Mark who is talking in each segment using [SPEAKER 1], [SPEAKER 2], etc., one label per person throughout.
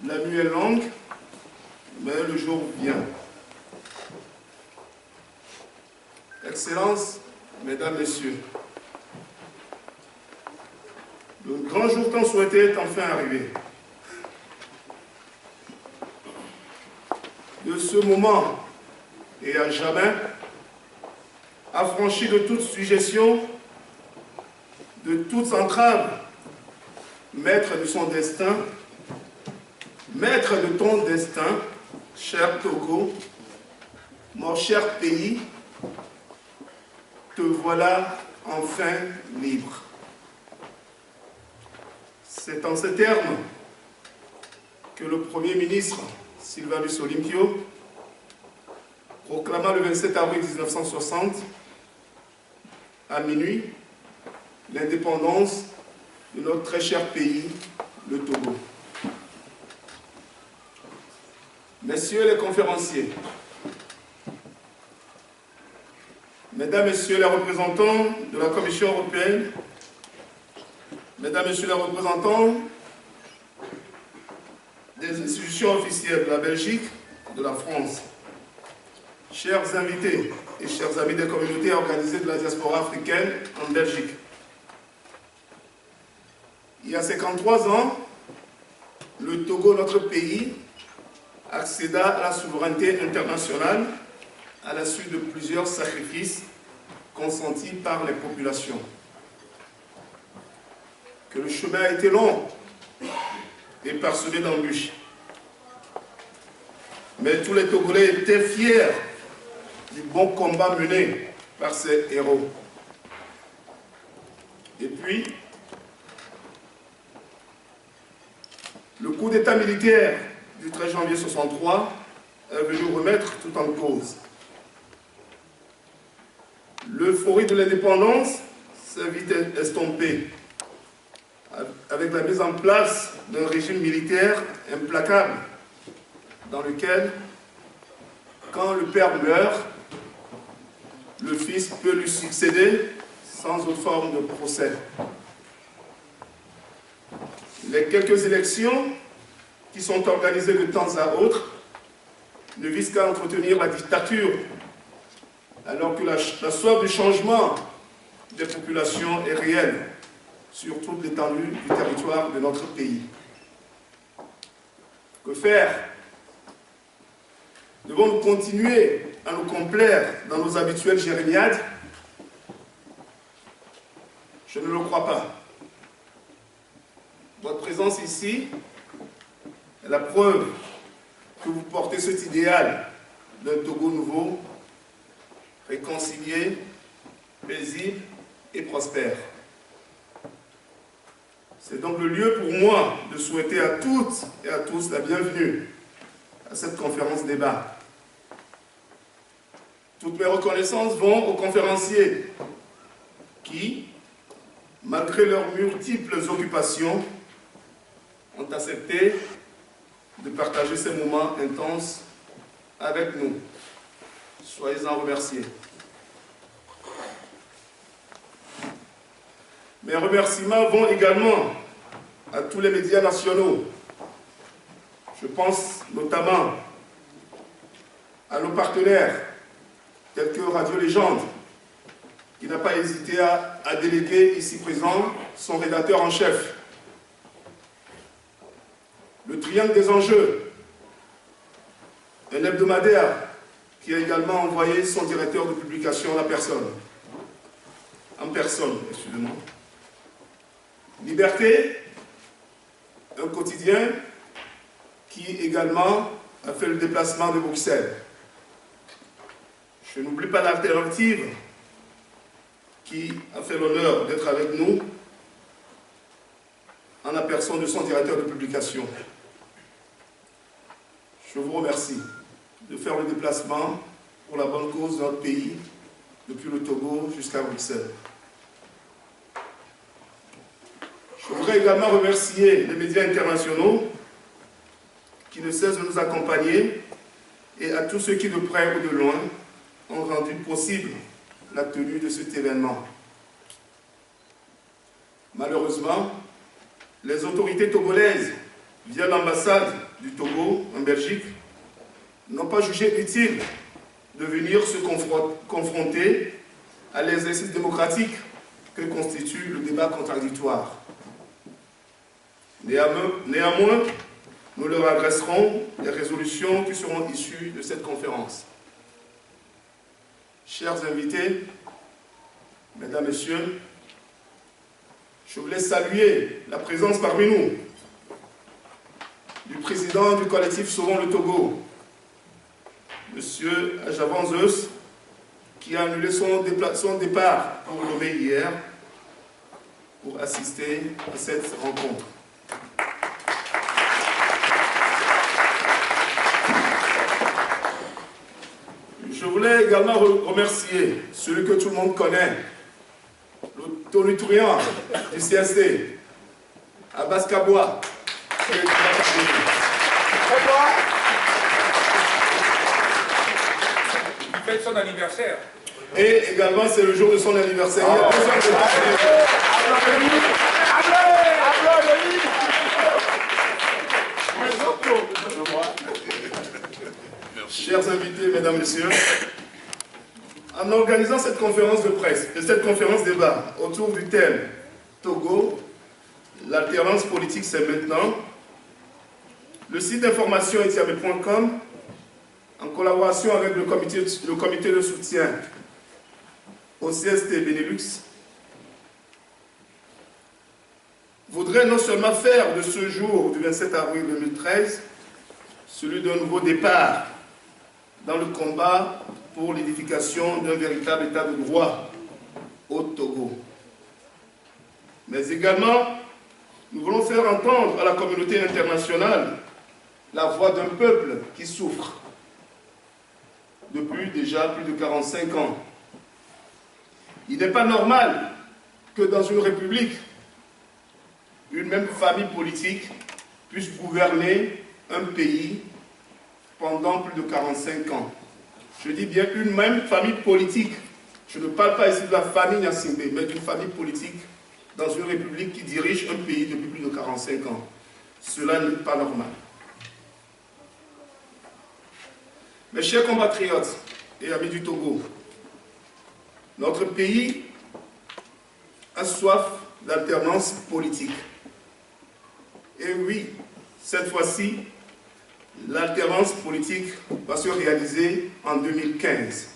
[SPEAKER 1] La nuit est longue, mais le jour vient. Excellences, Mesdames, Messieurs, le grand jour tant souhaité est enfin arrivé. De ce moment et à jamais, affranchi de toute suggestion, de toute entrave, maître de son destin, maître de ton destin, cher Togo, mon cher pays, te voilà enfin libre. C'est en ces termes que le Premier ministre Sylvanus Olympio proclama le 27 avril 1960, à minuit, l'indépendance de notre très cher pays, le Togo. Messieurs les conférenciers, Mesdames, Messieurs les représentants de la Commission européenne, Mesdames, Messieurs les représentants des institutions officielles de la Belgique et de la France, chers invités et chers amis des communautés organisées de la diaspora africaine en Belgique. Il y a 53 ans, le Togo, notre pays, accéda à la souveraineté internationale à la suite de plusieurs sacrifices consentis par les populations. Que le chemin a été long et parsemé d'embûches. Mais tous les Togolais étaient fiers du bon combat mené par ces héros. Et puis, le coup d'État militaire du 13 janvier 1963 est venu remettre tout en cause. L'euphorie de l'indépendance s'est vite estompée avec la mise en place d'un régime militaire implacable dans lequel, quand le père meurt, le fils peut lui succéder sans autre forme de procès. Les quelques élections qui sont organisées de temps à autre ne visent qu'à entretenir la dictature, alors que la soif de changement des populations est réelle sur toute l'étendue du territoire de notre pays. Que faire? Devons-nous continuer à nous complaire dans nos habituelles jérémiades? Je ne le crois pas. Votre présence ici est la preuve que vous portez cet idéal d'un Togo nouveau, réconcilié, paisible et prospère. C'est donc le lieu pour moi de souhaiter à toutes et à tous la bienvenue à cette conférence débat. Toutes mes reconnaissances vont aux conférenciers qui, malgré leurs multiples occupations, ont accepté de partager ces moments intenses avec nous. Soyez-en remerciés. Mes remerciements vont également à tous les médias nationaux. Je pense notamment à nos partenaires, tels que Radio Légende, qui n'a pas hésité à déléguer ici présent son rédacteur en chef. Le Triangle des enjeux, un hebdomadaire qui a également envoyé son directeur de publication en personne, excusez-moi. Liberté, un quotidien qui également a fait le déplacement de Bruxelles. Je n'oublie pas l'Alternative qui a fait l'honneur d'être avec nous en la personne de son directeur de publication. Je vous remercie de faire le déplacement pour la bonne cause de notre pays, depuis le Togo jusqu'à Bruxelles. Je voudrais également remercier les médias internationaux qui ne cessent de nous accompagner et à tous ceux qui, de près ou de loin, ont rendu possible la tenue de cet événement. Malheureusement, les autorités togolaises via l'ambassade du Togo en Belgique, n'ont pas jugé utile de venir se confronter à l'exercice démocratique que constitue le débat contradictoire. Néanmoins, nous leur adresserons les résolutions qui seront issues de cette conférence. Chers invités, mesdames, messieurs, je voulais saluer la présence parmi nous du président du collectif Sauvons le Togo, M. Ajavan Zeus, qui a annulé son départ pour Lomé hier pour assister à cette rencontre. Je voulais également remercier celui que tout le monde connaît, le tonitruand du CSD, Abbas Kaboua.
[SPEAKER 2] Il fête son anniversaire.
[SPEAKER 1] Et également, c'est le jour de son anniversaire. Chers invités, mesdames, messieurs, en organisant cette conférence de presse et cette conférence débat autour du thème Togo, l'alternance politique c'est maintenant, le site d'information etiamé.com, en collaboration avec le comité de soutien au CST Benelux, voudrait non seulement faire de ce jour du 27 avril 2013 celui d'un nouveau départ dans le combat pour l'édification d'un véritable état de droit au Togo. Mais également, nous voulons faire entendre à la communauté internationale la voix d'un peuple qui souffre depuis déjà plus de 45 ans. Il n'est pas normal que dans une république, une même famille politique puisse gouverner un pays pendant plus de 45 ans. Je dis bien une même famille politique. Je ne parle pas ici de la famille Nyassimbe, mais d'une famille politique dans une république qui dirige un pays depuis plus de 45 ans. Cela n'est pas normal. Mes chers compatriotes et amis du Togo, notre pays a soif d'alternance politique. Et oui, cette fois-ci, l'alternance politique va se réaliser en 2015.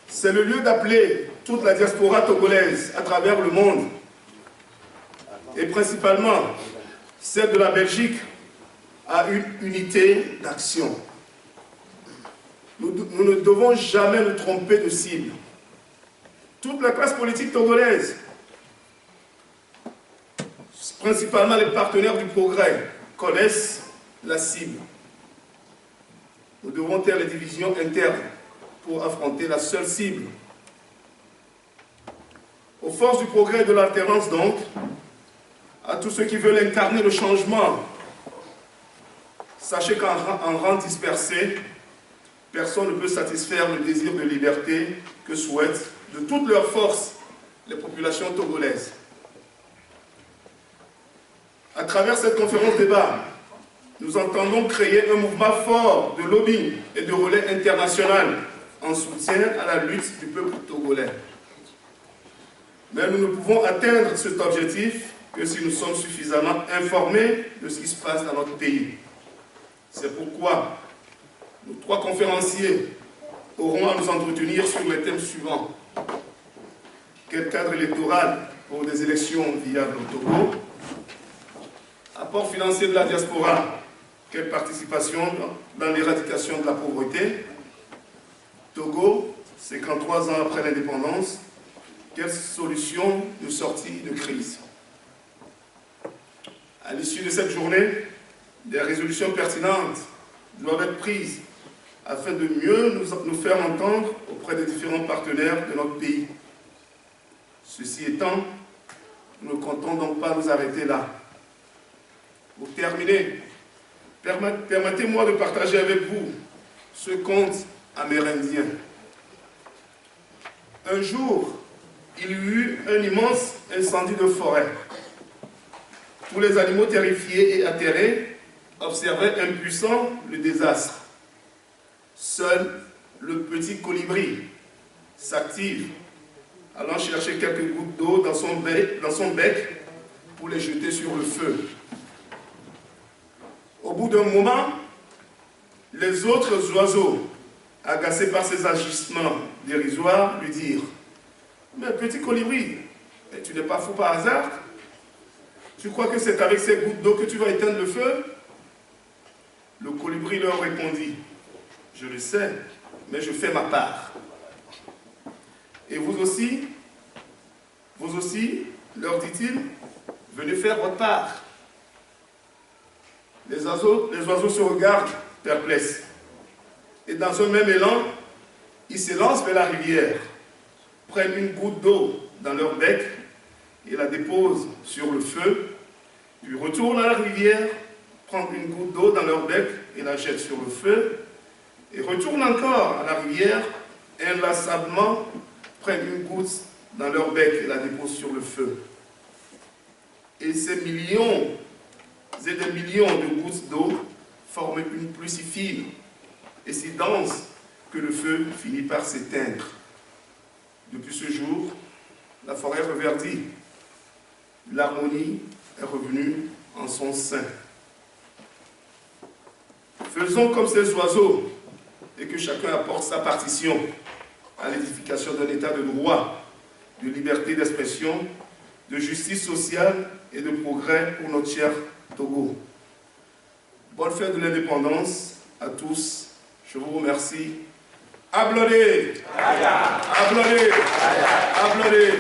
[SPEAKER 1] C'est le lieu d'appeler toute la diaspora togolaise à travers le monde, et principalement celle de la Belgique, à une unité d'action. Nous ne devons jamais nous tromper de cible. Toute la classe politique togolaise, principalement les partenaires du progrès, connaissent la cible. Nous devons taire les divisions internes pour affronter la seule cible. Aux forces du progrès et de l'alternance donc, à tous ceux qui veulent incarner le changement, sachez qu'en rang dispersé, personne ne peut satisfaire le désir de liberté que souhaitent de toutes leurs forces les populations togolaises. À travers cette conférence débat, nous entendons créer un mouvement fort de lobbying et de relais international en soutien à la lutte du peuple togolais. Mais nous ne pouvons atteindre cet objectif que si nous sommes suffisamment informés de ce qui se passe dans notre pays. C'est pourquoi nos trois conférenciers auront à nous entretenir sur les thèmes suivants. Quel cadre électoral pour des élections viables au Togo? Apport financier de la diaspora, quelle participation dans l'éradication de la pauvreté? Togo, 53 ans après l'indépendance, quelle solution de sortie de crise? À l'issue de cette journée, des résolutions pertinentes doivent être prises afin de mieux nous faire entendre auprès des différents partenaires de notre pays. Ceci étant, nous ne comptons donc pas nous arrêter là. Pour terminer, permettez-moi de partager avec vous ce conte amérindien. Un jour, il y eut un immense incendie de forêt. Tous les animaux terrifiés et atterrés observaient impuissants le désastre. Seul le petit colibri s'active, allant chercher quelques gouttes d'eau dans son bec pour les jeter sur le feu. Au bout d'un moment, les autres oiseaux, agacés par ses agissements dérisoires, lui dirent « Mais petit colibri, tu n'es pas fou par hasard? Tu crois que c'est avec ces gouttes d'eau que tu vas éteindre le feu ?» Le colibri leur répondit « Je le sais, mais je fais ma part. » Et vous aussi, leur dit-il, venez faire votre part. Les oiseaux se regardent perplexes. Et dans un même élan, ils s'élancent vers la rivière, prennent une goutte d'eau dans leur bec et la déposent sur le feu, puis retournent à la rivière, prennent une goutte d'eau dans leur bec et la jettent sur le feu, et retournent encore à la rivière, inlassablement, prennent une goutte dans leur bec et la déposent sur le feu. Et ces millions et des millions de gouttes d'eau forment une pluie si fine et si dense que le feu finit par s'éteindre. Depuis ce jour, la forêt reverdit. L'harmonie est revenue en son sein. Faisons comme ces oiseaux et que chacun apporte sa partition à l'édification d'un état de droit, de liberté d'expression, de justice sociale et de progrès pour notre cher Togo. Bonne fête de l'indépendance à tous. Je vous remercie. Applaudez! Applaudez! Applaudez!